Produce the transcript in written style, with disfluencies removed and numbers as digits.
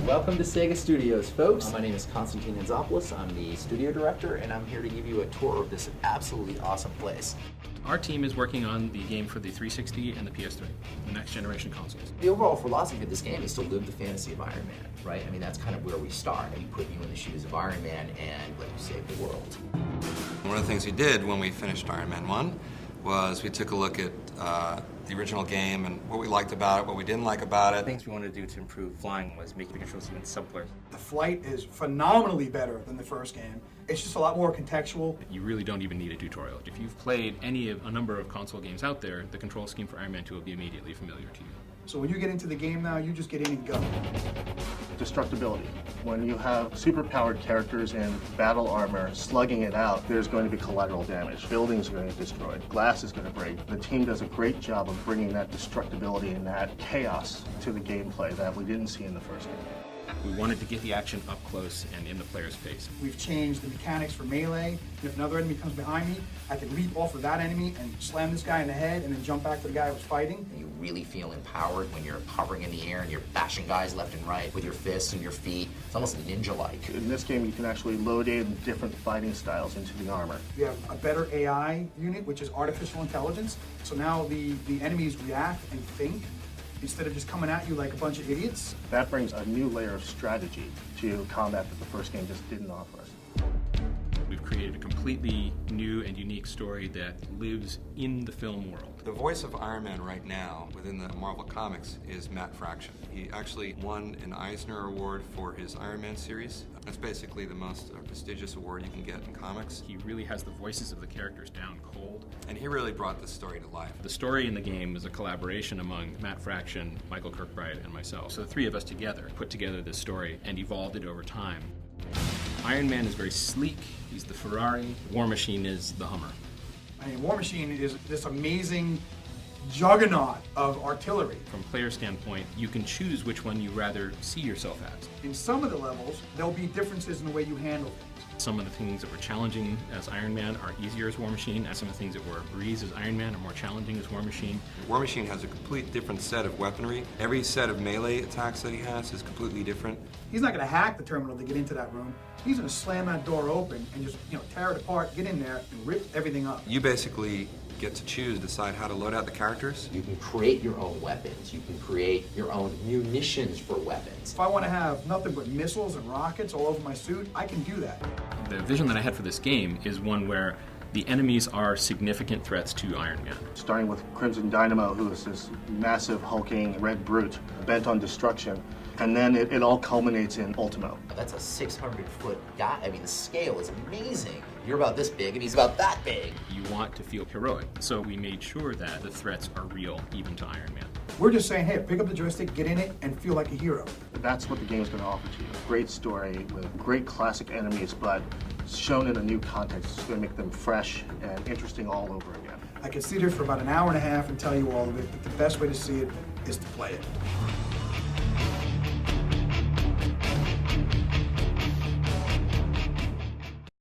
Welcome to Sega Studios, folks. My name is Konstantin Hanzopoulos. I'm the studio director, and I'm here to give you a tour of this absolutely awesome place. Our team is working on the game for the 360 and the PS3, the next generation consoles. The overall philosophy of this game is to live the fantasy of Iron Man, right? I mean, that's kind of where we start. We put you in the shoes of Iron Man and let you save the world. One of the things we did when we finished Iron Man 1 was we took a look at the original game and what we liked about it, what we didn't like about it. Things we wanted to do to improve flying was make the controls even simpler. The flight is phenomenally better than the first game. It's just a lot more contextual. You really don't even need a tutorial. If you've played a number of console games out there, the control scheme for Iron Man 2 will be immediately familiar to you. So when you get into the game now, you just get in and go. Destructibility. When you have superpowered characters in battle armor slugging it out, there's going to be collateral damage. Buildings are going to get destroyed. Glass is going to break. The team does a great job of bringing that destructibility and that chaos to the gameplay that we didn't see in the first game. We wanted to get the action up close and in the player's face. We've changed the mechanics for melee. And if another enemy comes behind me, I can leap off of that enemy and slam this guy in the head and then jump back to the guy I was fighting. You really feel empowered when you're hovering in the air and you're bashing guys left and right with your fists and your feet. It's almost ninja-like. In this game, you can actually load in different fighting styles into the armor. We have a better AI unit, which is artificial intelligence. So now the enemies react and think instead of just coming at you like a bunch of idiots. That brings a new layer of strategy to combat that the first game just didn't offer us. We've created a completely new and unique story that lives in the film world. The voice of Iron Man right now within the Marvel Comics is Matt Fraction. He actually won an Eisner Award for his Iron Man series. That's basically the most prestigious award you can get in comics. He really has the voices of the characters down cold. And he really brought this story to life. The story in the game is a collaboration among Matt Fraction, Michael Kirkbride, and myself. So the three of us together put together this story and evolved it over time. Iron Man is very sleek. He's the Ferrari. War Machine is the Hummer. I mean, War Machine is this amazing juggernaut of artillery. From player standpoint, you can choose which one you rather see yourself as. In some of the levels, there'll be differences in the way you handle things. Some of the things that were challenging as Iron Man are easier as War Machine, and some of the things that were a breeze as Iron Man are more challenging as War Machine. War Machine has a complete different set of weaponry. Every set of melee attacks that he has is completely different. He's not going to hack the terminal to get into that room. He's going to slam that door open and just, tear it apart, get in there, and rip everything up. You basically get to decide how to load out the characters. You can create your own weapons. You can create your own munitions for weapons. If I want to have nothing but missiles and rockets all over my suit, I can do that. The vision that I had for this game is one where the enemies are significant threats to Iron Man. Starting with Crimson Dynamo, who is this massive, hulking red brute bent on destruction. And then it all culminates in Ultimo. That's a 600-foot guy. I mean, the scale is amazing. You're about this big, and he's about that big. You want to feel heroic, so we made sure that the threats are real, even to Iron Man. We're just saying, hey, pick up the joystick, get in it, and feel like a hero. That's what the game's going to offer to you. Great story with great classic enemies, but shown in a new context. It's going to make them fresh and interesting all over again. I could sit here for about an hour and a half and tell you all of it, but the best way to see it is to play it.